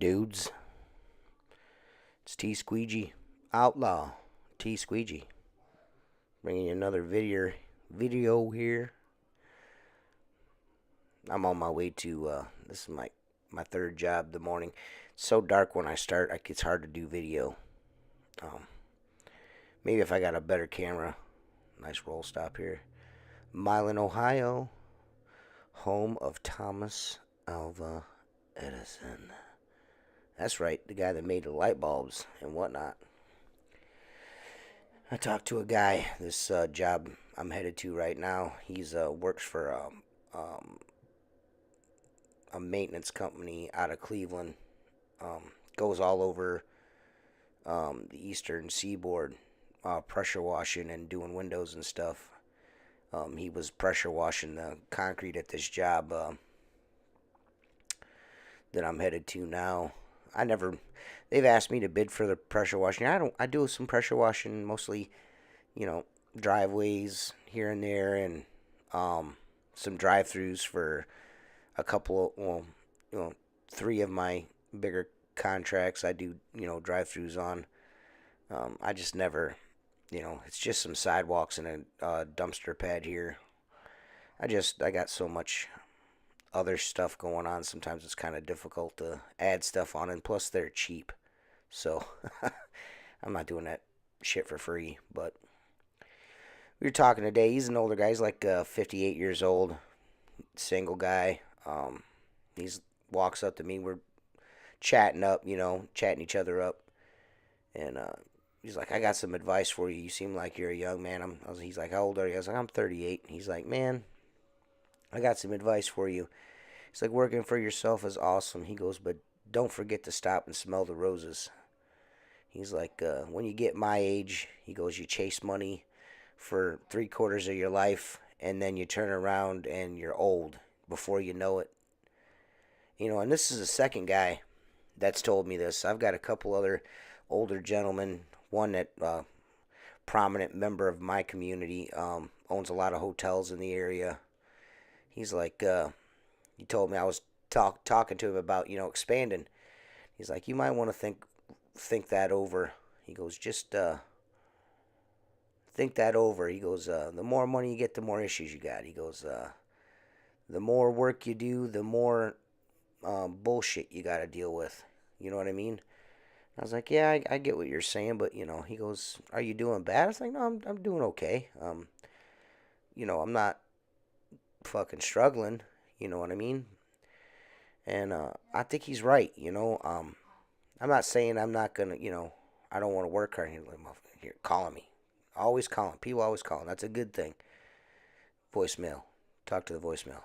dudes? It's T Squeegee, Outlaw T Squeegee, bringing you another video here. I'm on my way to this is my third job of the morning. It's so dark when I start, it's hard to do video. Um, Maybe if I got a better camera. Nice roll stop here. Milan, Ohio, home of Thomas Alva Edison. That's right, the guy that made the light bulbs and whatnot. I talked to a guy. This job I'm headed to right now. He's works for um, a maintenance company out of Cleveland. Goes all over the eastern seaboard, pressure washing and doing windows and stuff. He was pressure washing the concrete at this job that I'm headed to now. I never. They've asked me to bid for the pressure washing. I don't. I do some pressure washing, mostly, driveways here and there, and some drive-throughs for a couple of, three of my bigger contracts. I do, drive-throughs on. I just never, it's just some sidewalks and a dumpster pad here. I got so much other stuff going on. Sometimes it's kind of difficult to add stuff on, and plus they're cheap. So I'm not doing that shit for free. But we were talking today. He's an older guy. He's like 58 years old, single guy. He's walks up to me. We're chatting up, chatting each other up, and he's like, "I got some advice for you. You seem like you're a young man." He's like, "How old are you?" I was like, "I'm 38." He's like, "Man, I got some advice for you." He's like, "Working for yourself is awesome." He goes, "But don't forget to stop and smell the roses." He's like, "When you get my age," he goes, "you chase money for 3/4 of your life, and then you turn around and you're old before you know it." And this is the second guy that's told me this. I've got a couple other older gentlemen. One that prominent member of my community, owns a lot of hotels in the area. He's like, he told me I was talking to him about expanding. He's like, "You might want to think that over." He goes, "Just think that over." He goes, "The more money you get, the more issues you got." He goes, "The more work you do, the more bullshit you got to deal with." You know what I mean? I was like, "Yeah, I get what you're saying, but he goes, "Are you doing bad?" I was like, "No, I'm doing okay. I'm not fucking struggling." You know what I mean? And I think he's right. I'm not saying I'm not gonna. I don't want to work hard. Here, calling me, always calling. People always calling. That's a good thing. Voicemail, talk to the voicemail.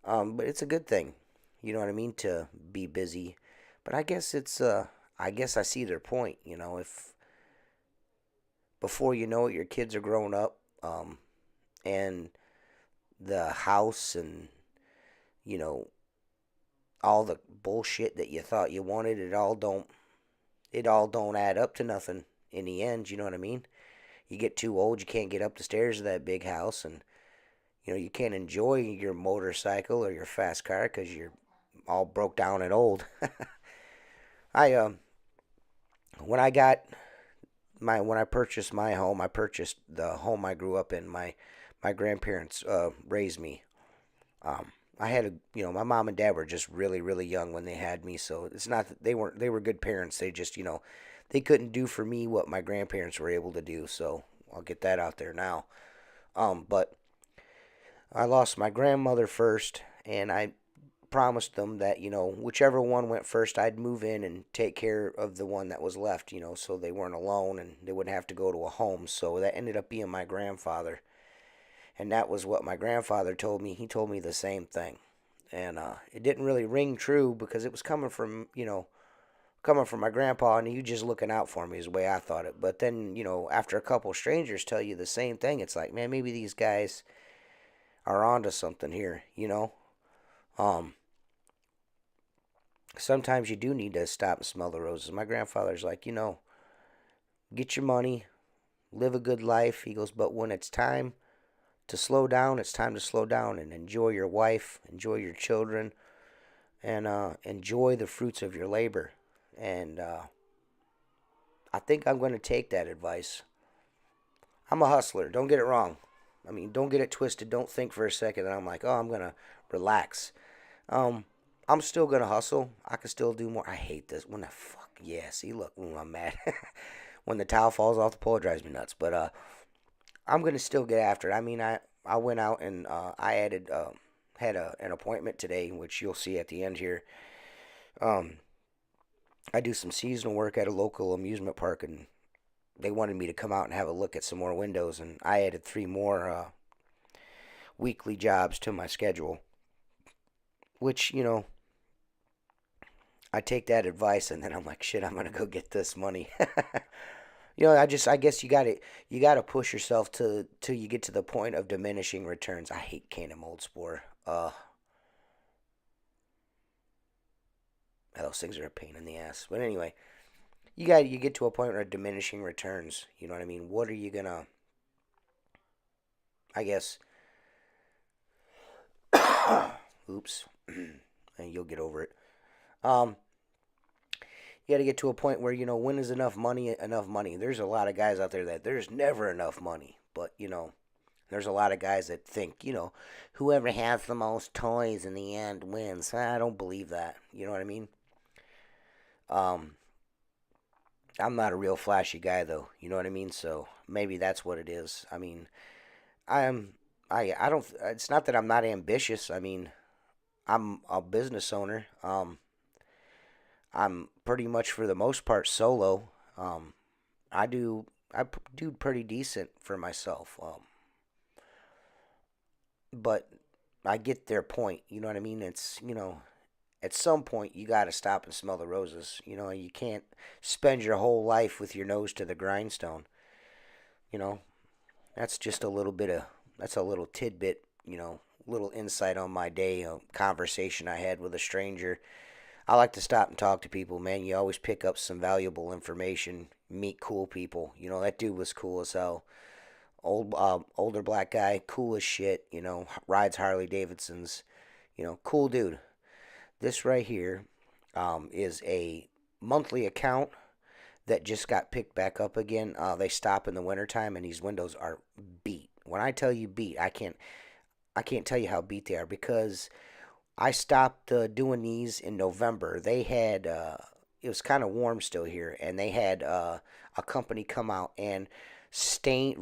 But it's a good thing. You know what I mean, to be busy. But I guess I guess I see their point. If before you know it, your kids are growing up, and the house and you know all the bullshit that you thought you wanted, it all don't add up to nothing in the end. You know what I mean? You get too old, you can't get up the stairs of that big house, and you can't enjoy your motorcycle or your fast car because you're all broke down and old. I when I got when I purchased my home, I purchased the home I grew up in. My grandparents raised me. I had my mom and dad were just really really young when they had me, so it's not that they were good parents. They just they couldn't do for me what my grandparents were able to do. So I'll get that out there now. But I lost my grandmother first, and I promised them that whichever one went first, I'd move in and take care of the one that was left. So they weren't alone and they wouldn't have to go to a home. So that ended up being my grandfather. And that was what my grandfather told me. He told me the same thing. And it didn't really ring true because it was coming from my grandpa, and he was just looking out for me is the way I thought it. But then, after a couple strangers tell you the same thing, it's like, man, maybe these guys are onto something here. Um, Sometimes you do need to stop and smell the roses. My grandfather's like, get your money, live a good life. He goes, but when it's time to slow down, it's time to slow down and enjoy your wife, enjoy your children, and enjoy the fruits of your labor. And I think I'm going to take that advice. I'm a hustler. Don't get it wrong. I mean, don't get it twisted. Don't think for a second that I'm like, oh, I'm going to relax. Um, I'm still going to hustle. I can still do more. I hate this. When the fuck, yeah, see, look, ooh, I'm mad. When the towel falls off the pole, it drives me nuts. But I'm going to still get after it. I mean, I went out and I had an appointment today, which you'll see at the end here. Um, I do some seasonal work at a local amusement park, and they wanted me to come out and have a look at some more windows, and I added three more weekly jobs to my schedule, which, I take that advice and then I'm like, shit, I'm gonna go get this money. I guess you gotta push yourself till you get to the point of diminishing returns. I hate cane and mold spore. Those things are a pain in the ass. But anyway, you get to a point where diminishing returns. You know what I mean? What are you gonna? I guess. Oops, and you'll get over it. Um, you got to get to a point where when is enough money? Enough money. There's a lot of guys out there that there's never enough money, but there's a lot of guys that think whoever has the most toys in the end wins. I don't believe that. You know what I mean? Um, I'm not a real flashy guy though. You know what I mean? So maybe that's what it is. I mean, I'm I don't. It's not that I'm not ambitious. I mean, I'm a business owner. I'm pretty much for the most part solo. I do do pretty decent for myself. But I get their point. You know what I mean? It's at some point you got to stop and smell the roses. You can't spend your whole life with your nose to the grindstone. You know, that's just a little bit of that's a little tidbit. Little insight on my day. A conversation I had with a stranger. I like to stop and talk to people, man. You always pick up some valuable information, meet cool people. That dude was cool as hell. Older black guy, cool as shit. Rides Harley Davidsons. Cool dude. This right here is a monthly account that just got picked back up again. They stop in the wintertime, and these windows are beat. When I tell you beat, I can't tell you how beat they are because I stopped doing these in November. They had it was kind of warm still here, and they had a company come out and restain,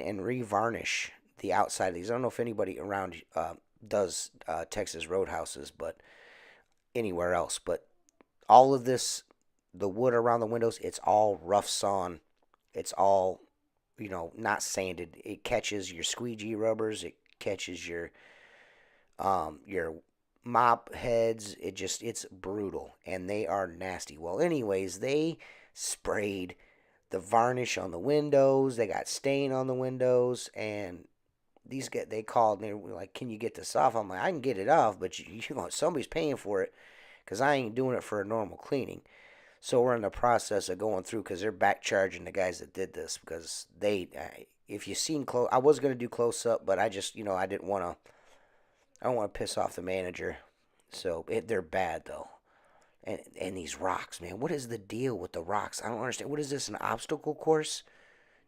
and revarnish the outside of these. I don't know if anybody around does Texas roadhouses, but anywhere else. But all of this, the wood around the windows, it's all rough sawn. It's all not sanded. It catches your squeegee rubbers. It catches your mop heads. It's brutal, and they are nasty. Well, anyways, they sprayed the varnish on the windows. They got stain on the windows, and they called and they were like, "Can you get this off?" I'm like, "I can get it off, but somebody's paying for it because I ain't doing it for a normal cleaning." So we're in the process of going through because they're back charging the guys that did this because if you seen close, I was gonna do close up, but I just I didn't want to. I don't want to piss off the manager. So they're bad though. And these rocks, man. What is the deal with the rocks? I don't understand. What is this, an obstacle course?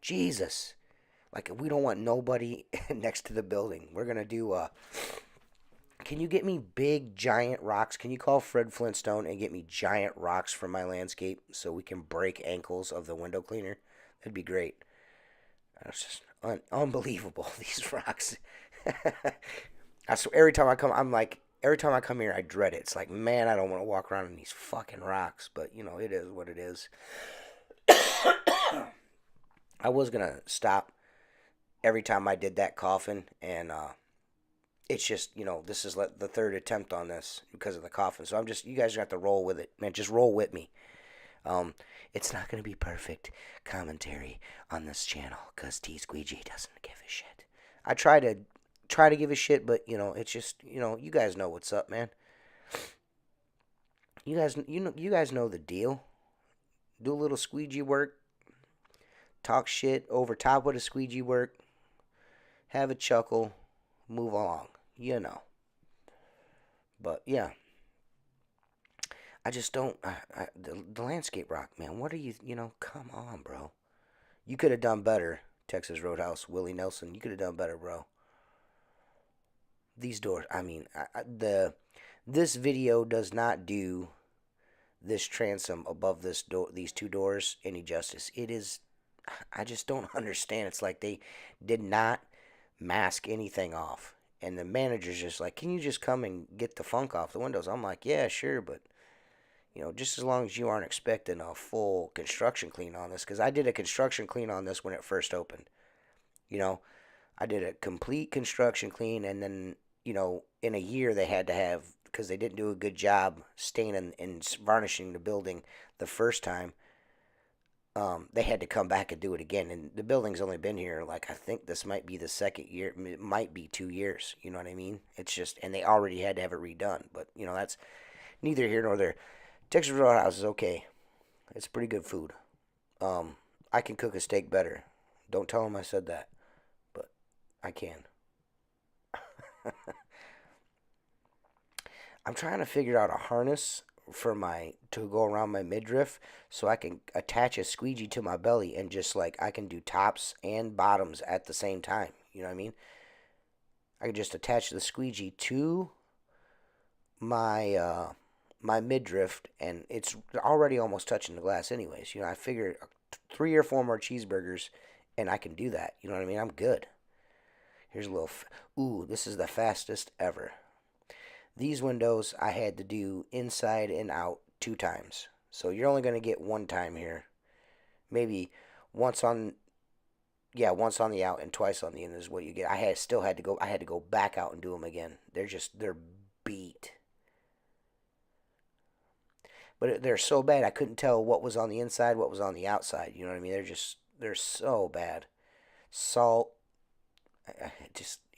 Jesus. Like, we don't want nobody next to the building. We're going to do can you get me big giant rocks? Can you call Fred Flintstone and get me giant rocks from my landscape so we can break ankles of the window cleaner? That'd be great. It's just unbelievable, these rocks. I swear, every time I come here, I dread it. It's like, man, I don't want to walk around in these fucking rocks. But, it is what it is. I was going to stop every time I did that coughing. And it's just, this is the third attempt on this because of the coughing. So you guys have to roll with it. Man, just roll with me. It's not going to be perfect commentary on this channel because Squeegee doesn't give a shit. I try to give a shit, but it's just you guys know what's up, man. You guys know the deal. Do a little squeegee work, talk shit over top of the squeegee work, have a chuckle, move along. But yeah, I just don't. The landscape rock, man. What are you? Come on, bro. You could have done better. Texas Roadhouse, Willie Nelson. You could have done better, bro. These doors. I mean, this video does not do this transom above these two doors any justice. It is. I just don't understand. It's like they did not mask anything off. And the manager's just like, can you just come and get the funk off the windows? I'm like, yeah, sure, but just as long as you aren't expecting a full construction clean on this, because I did a construction clean on this when it first opened. You know, I did a complete construction clean, and then, in a year they had to have, because they didn't do a good job staining and varnishing the building the first time, they had to come back and do it again. And the building's only been here, like, I think this might be the second year. It might be 2 years. You know what I mean? It's just, and they already had to have it redone. But, that's neither here nor there. Texas Roadhouse is okay. It's pretty good food. I can cook a steak better. Don't tell them I said that, but I can. I'm trying to figure out a harness for my to go around my midriff so I can attach a squeegee to my belly and just like I can do tops and bottoms at the same time. You know what I mean? I can just attach the squeegee to my my midriff and it's already almost touching the glass anyways. I figure 3 or 4 more cheeseburgers and I can do that. You know what I mean? I'm good. Here's a little. Ooh, this is the fastest ever. These windows I had to do inside and out 2 times. So you're only going to get one time here. Maybe once on once on the out and twice on the in is what you get. I had to go back out and do them again. They're beat. But they're so bad I couldn't tell what was on the inside, what was on the outside. You know what I mean? They're so bad. Salt,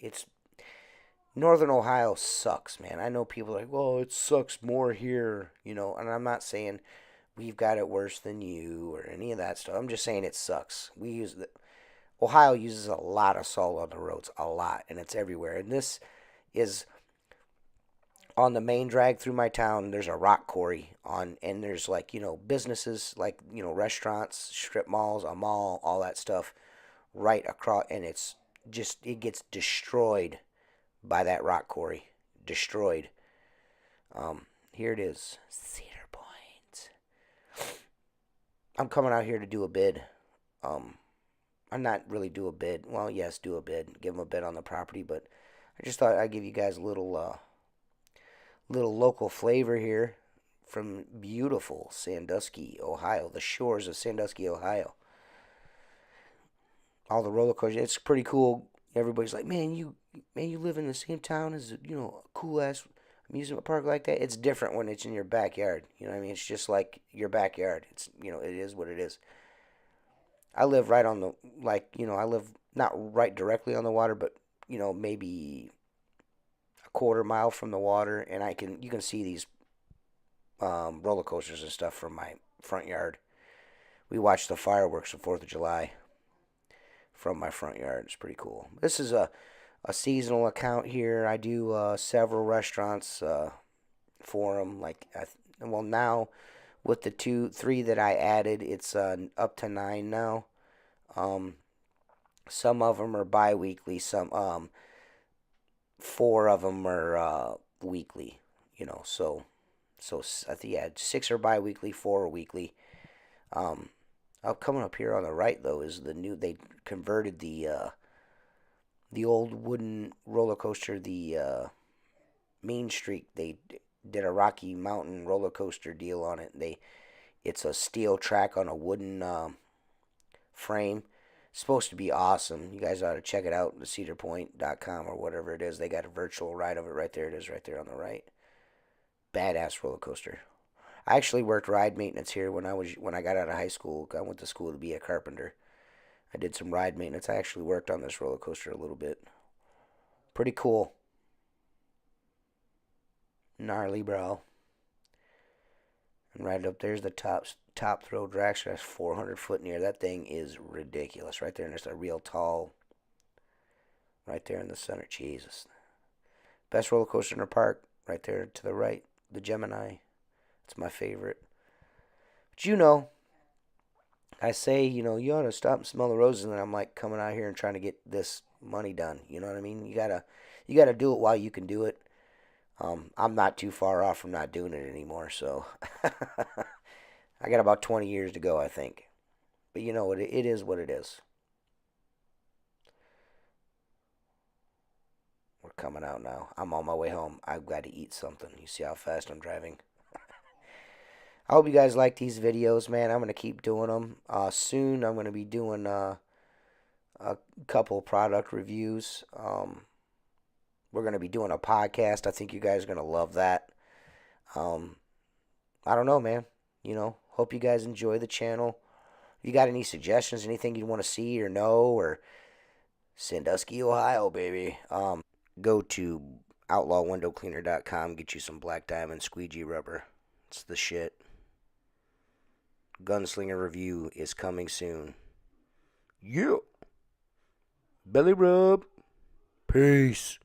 it's Northern Ohio sucks, man. I know people are like, well, it sucks more here, and I'm not saying we've got it worse than you or any of that stuff. I'm just saying it sucks. Ohio uses a lot of salt on the roads, a lot, and it's everywhere. And this is on the main drag through my town. There's a rock quarry and there's like businesses like restaurants, strip malls, a mall, all that stuff right across, and it gets destroyed by that rock quarry. Destroyed. Here it is. Cedar Point. I'm coming out here to do a bid. I'm not really do a bid. Well, yes, do a bid. Give them a bid on the property, but I just thought I'd give you guys a little local flavor here from beautiful Sandusky, Ohio. The shores of Sandusky, Ohio. All the roller coasters. It's pretty cool. Everybody's like, man, you live in the same town as a cool ass amusement park like that. It's different when it's in your backyard. You know what I mean? It's just like your backyard. It is what it is. I live right on the I live not right directly on the water, but maybe a quarter mile from the water, and you can see these roller coasters and stuff from my front yard. We watch the fireworks on 4th of July from my front yard. It's pretty cool. This is a seasonal account here. I do several restaurants for them. Now with the 3 that I added, it's up to 9 now. Some of them are bi-weekly. Some 4 of them are weekly. I think 6 are bi-weekly, 4 are weekly. Coming up here on the right though is they converted the old wooden roller coaster, the Main Street. They did a Rocky Mountain roller coaster deal on it. It's a steel track on a wooden frame. It's supposed to be awesome. You guys ought to check it out, cedarpoint.com or whatever it is. They got a virtual ride of it right there. It is right there on the right. Badass roller coaster. I actually worked ride maintenance here when I got out of high school. I went to school to be a carpenter. I did some ride maintenance. I actually worked on this roller coaster a little bit. Pretty cool. Gnarly, bro. And right up there's the top throw dragster. That's 400 foot in the air. That thing is ridiculous. Right there, and there's a real tall. Right there in the center. Jesus. Best roller coaster in the park. Right there to the right. The Gemini. It's my favorite. But you know, I say, you ought to stop and smell the roses, and I'm like coming out here and trying to get this money done. You know what I mean? You gotta do it while you can do it. I'm not too far off from not doing it anymore, so I got about 20 years to go, I think. But you know what? It is what it is. We're coming out now. I'm on my way home. I've got to eat something. You see how fast I'm driving? I hope you guys like these videos, man. I'm going to keep doing them. Soon, I'm going to be doing a couple product reviews. We're going to be doing a podcast. I think you guys are going to love that. Um, I don't know, man. Hope you guys enjoy the channel. If you got any suggestions, anything you want to see or know, or Sandusky, Ohio, baby. Go to outlawwindowcleaner.com. Get you some black diamond squeegee rubber. It's the shit. Gunslinger review is coming soon. Yeah. Belly rub. Peace.